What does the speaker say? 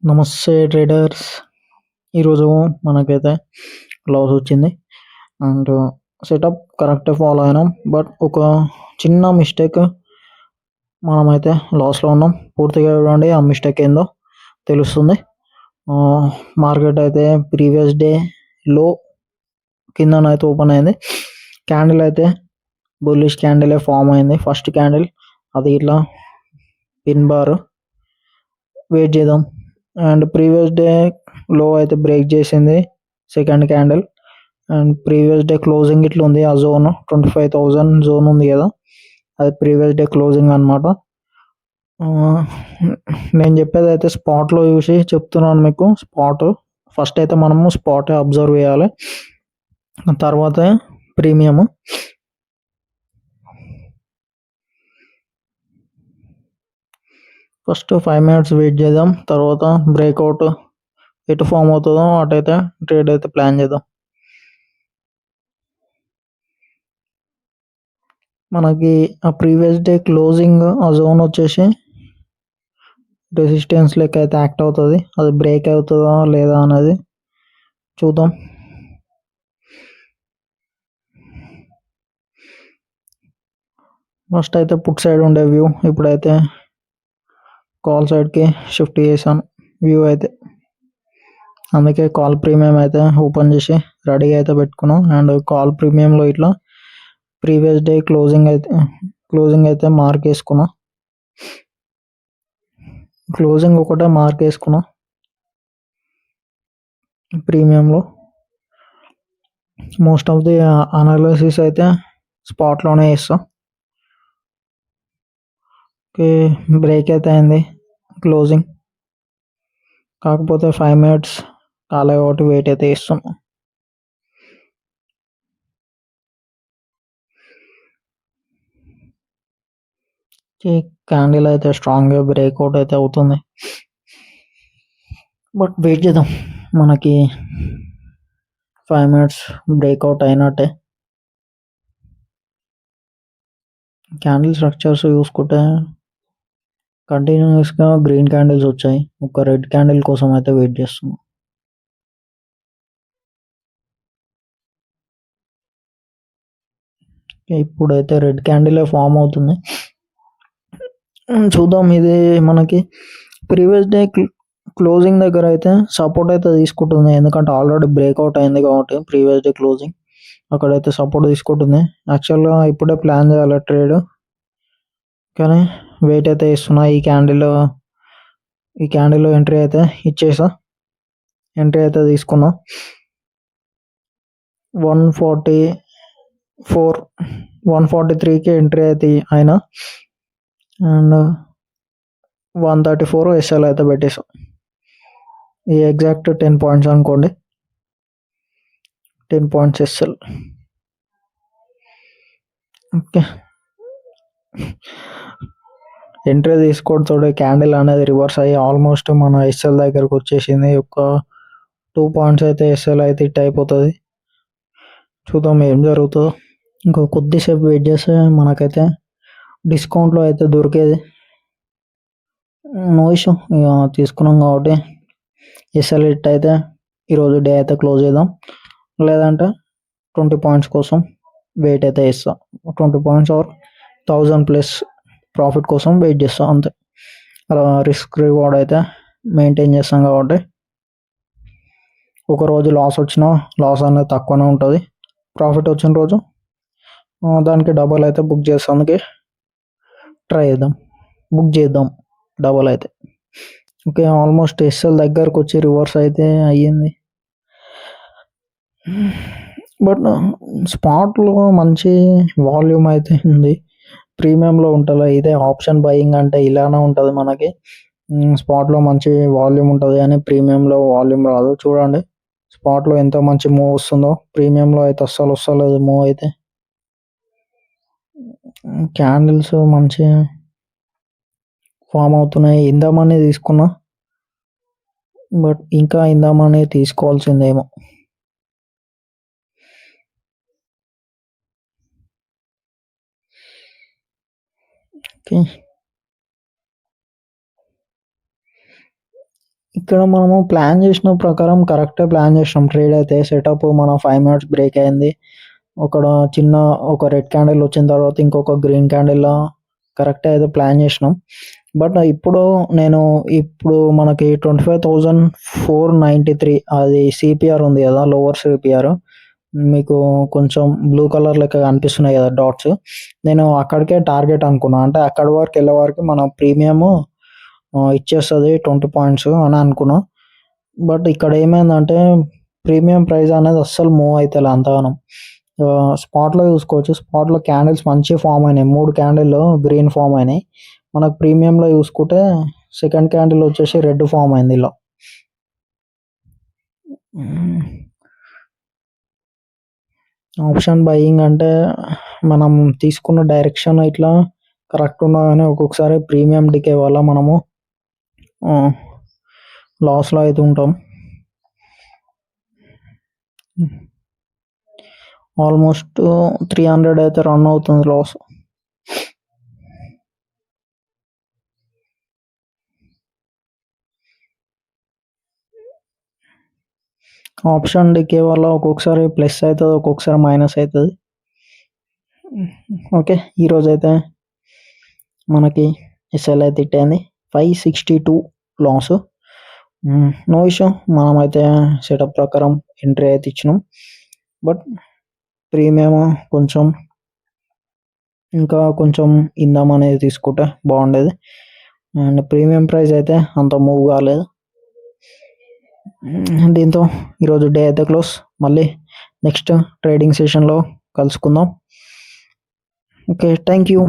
నమస్తే ట్రేడర్స్. ఈరోజు మనకైతే లాస్ వచ్చింది అండ్ సెటప్ కరెక్టే ఫాలో అయినాం. బట్ ఒక చిన్న మిస్టేక్ మనమైతే లాస్లో ఉన్నాం. పూర్తిగా చూడండి, ఆ మిస్టేక్ ఏందో తెలుస్తుంది. మార్కెట్ అయితే ప్రీవియస్ డే లో కిందనైతే ఓపెన్ అయింది. క్యాండిల్ అయితే బుల్లిష్ క్యాండిల్ ఫామ్ అయింది. ఫస్ట్ క్యాండిల్ అది ఇట్లా పిన్ బార్ వెయిట్ చేద్దాం. అండ్ ప్రీవియస్ డే లో అయితే బ్రేక్ చేసింది second candle. And previous day closing ఇట్లా ఉంది. ఆ జోన్ 25,000 జోన్ ఉంది కదా, అది ప్రీవియస్ డే క్లోజింగ్ అనమాట. నేను చెప్పేది అయితే స్పాట్లో చూసి చెప్తున్నాను మీకు. స్పాట్ ఫస్ట్ అయితే మనము స్పాట్ అబ్జర్వ్ చేయాలి, తర్వాత ప్రీమియం. ఫస్ట్ 5 minutes వెయిట్ చేద్దాం, తర్వాత బ్రేక్అవుట్ ఎటు ఫామ్ అవుతుందో అటైతే ట్రేడ్ అయితే ప్లాన్ చేద్దాం. మనకి ఆ ప్రీవియస్ డే క్లోజింగ్ ఆ జోన్ వచ్చేసి రెసిస్టెన్స్ లెక్క అయితే యాక్ట్ అవుతుంది. అది బ్రేక్ అవుతుందా లేదా అనేది చూద్దాం. ఫస్ట్ అయితే పుట్ సైడ్ ఉండే వ్యూ, ఇప్పుడైతే కాల్ సైడ్కి షిఫ్ట్ చేశాను వ్యూ అయితే. అందుకే కాల్ ప్రీమియం అయితే ఓపెన్ చేసి రెడీగా అయితే పెట్టుకున్నాం. అండ్ కాల్ ప్రీమియంలో ఇట్లా ప్రీవియస్ డే క్లోజింగ్ అయితే మార్క్ వేసుకున్నా. క్లోజింగ్ ఒకటే మార్క్ వేసుకున్నా ప్రీమియంలో. మోస్ట్ ఆఫ్ ది అనాలిసిస్ అయితే స్పాట్లోనే చేస్తాం. ఓకే, బ్రేక్ అయితే అయింది క్లోజింగ్, కాకపోతే 5 minutes కాలే కాబట్టి వెయిట్ అయితే ఇస్తున్నాం. క్యాండిల్ అయితే స్ట్రాంగ్గా బ్రేక్అవుట్ అయితే అవుతుంది. బట్ వెయిట్ చేద్దాం, మనకి 5 minutes బ్రేక్అవుట్ అయినట్టే. క్యాండిల్ స్ట్రక్చర్స్ చూసుకుంటే కంటిన్యూస్గా గ్రీన్ క్యాండిల్స్ వచ్చాయి. ఒక రెడ్ క్యాండిల్ కోసం అయితే వెయిట్ చేస్తున్నాం. ఇప్పుడైతే రెడ్ క్యాండిల్ ఫామ్ అవుతుంది, చూద్దాం. ఇది మనకి ప్రీవియస్ డే క్లోజింగ్ దగ్గర అయితే సపోర్ట్ అయితే తీసుకుంటుంది, ఎందుకంటే ఆల్రెడీ బ్రేక్అవుట్ అయింది కాబట్టి. ప్రీవియస్ డే క్లోజింగ్ అక్కడైతే సపోర్ట్ తీసుకుంటుంది. యాక్చువల్గా ఇప్పుడే ప్లాన్ చేయాలి ట్రేడ్, కానీ వెయిట్ అయితే ఇస్తున్నా. ఈ క్యాండిల్లో ఎంట్రీ అయితే ఇచ్చేసా, ఎంట్రీ అయితే తీసుకున్నా. 143కి ఎంట్రీ అయితే అయినా, అండ్ 134 ఎస్ఎల్ అయితే పెట్టేసాం. ఈ ఎగ్జాక్ట్ 10 points అనుకోండి, 10 points ఎస్ఎల్. ఓకే, ఎంట్రీ తీసుకోవడంతో క్యాండిల్ అనేది రివర్స్ అయ్యి ఆల్మోస్ట్ మన ఎస్ఎల్ దగ్గరకు వచ్చేసింది. ఒక 2 points అయితే ఎస్ఎల్ అయితే ఇట్ అయిపోతుంది. చూద్దాం ఏం జరుగుతుందో. ఇంకో కొద్దిసేపు వెయిట్ చేస్తే మనకైతే డిస్కౌంట్లో అయితే దొరికేది. నో ఇష్యూ, ఇక తీసుకున్నాం కాబట్టి ఎస్ఎల్ ఇట్ అయితే ఈరోజు డే అయితే క్లోజ్ చేద్దాం. లేదంటే 20 points కోసం వెయిట్ అయితే ఇస్తాం. 20 points ఆర్ 1000+ ప్రాఫిట్ కోసం వెయిట్ చేస్తాం అంతే. అలా రిస్క్ రివార్డ్ అయితే మెయింటైన్ చేస్తాం కాబట్టి ఒక రోజు లాస్ వచ్చినా లాస్ అనేది తక్కువనే ఉంటుంది. ప్రాఫిట్ వచ్చిన రోజు దానికి డబల్ అయితే బుక్ చేస్తానికి ట్రై చేద్దాం, బుక్ చేద్దాం డబల్ అయితే. ఓకే, ఆల్మోస్ట్ ఎస్ఎల్ దగ్గరకు వచ్చి రివర్స్ అయితే అయ్యింది. బట్ స్పాట్లో మంచి వాల్యూమ్ అయితే ఉంది, ప్రీమియంలో ఉంటుందా. ఇదే ఆప్షన్ బయింగ్ అంటే ఇలానే ఉంటుంది మనకి. స్పాట్లో మంచి వాల్యూమ్ ఉంటుంది కానీ ప్రీమియంలో వాల్యూమ్ రాదు. చూడండి స్పాట్లో ఎంత మంచి మూవ్ వస్తుందో, ప్రీమియంలో అయితే అస్సలు వస్తలేదు మూవ్ అయితే. క్యాండిల్స్ మంచి ఫామ్ అవుతున్నాయి. ఇందామని తీసుకున్నా, బట్ ఇంకా ఇందామని తీసుకోవాల్సిందేమో. ఓకే, ఇక్కడ మనము ప్లాన్ చేసిన ప్రకారం కరెక్టే ప్లాన్ చేసినాం ట్రేడ్ అయితే. సెటప్ మనం 5 మినిట్స్ బ్రేక్ అయింది. చిన్న ఒక రెడ్ క్యాండిల్ వచ్చిన తర్వాత ఇంకొక గ్రీన్ క్యాండిల్ కరెక్టే అయితే ప్లాన్ చేసినాం. బట్ ఇప్పుడు మనకి 25,493 అది సిపిఆర్ ఉంది కదా, లోవర్ సిపిఆర్. మీకు కొంచెం బ్లూ కలర్ లెక్క కనిపిస్తున్నాయి కదా డాట్స్. నేను అక్కడికే టార్గెట్ అనుకున్నా. అంటే అక్కడి వరకు వెళ్ళే వరకు మన ప్రీమియం ఇచ్చేస్తుంది 20 పాయింట్స్ అని అనుకున్నా. బట్ ఇక్కడ ఏమైందంటే ప్రీమియం ప్రైస్ అనేది అస్సలు మూవ్ అవుతలే అంతగానం. స్పాట్లో చూసుకోవచ్చు. స్పాట్లో క్యాండిల్స్ మంచిగా ఫామ్ అయినాయి. 3 క్యాండిల్ గ్రీన్ ఫామ్ అయినాయి. మనకు ప్రీమియంలో చూసుకుంటే సెకండ్ క్యాండిల్ వచ్చేసి రెడ్ ఫామ్ అయింది ఇలా. ఆప్షన్ బయింగ్ అంటే మనం తీసుకున్న డైరెక్షన్ ఇట్లా కరెక్ట్ ఉన్నా కానీ ఒక్కొక్కసారి ప్రీమియం డికే వల్ల మనము లాస్లో అయితే ఉంటాం. ఆల్మోస్ట్ 300 అయితే రన్ అవుతుంది లాస్. ఆప్షన్ డికే వల్ల ఒక్కొక్కసారి ప్లస్ అవుతుంది, ఒక్కొక్కసారి మైనస్ అవుతుంది. ఓకే, ఈరోజు అయితే మనకి ఎస్ఎల్ అయితే ఇట్టయింది 562 లాస్. నో ఇష్యూ, మనమైతే సెటప్ ప్రకారం ఎంట్రీ అయితే ఇచ్చినాం. బట్ ప్రీమియం ఇంకా కొంచెం ఇందామనేది తీసుకుంటే బాగుండేది. అండ్ ప్రీమియం ప్రైస్ అయితే అంత మూవ్ కాలేదు. దీంతో ఈరోజు డే అయితే క్లోజ్. మళ్ళీ నెక్స్ట్ ట్రేడింగ్ సెషన్లో కలుసుకుందాం. Okay, thank you.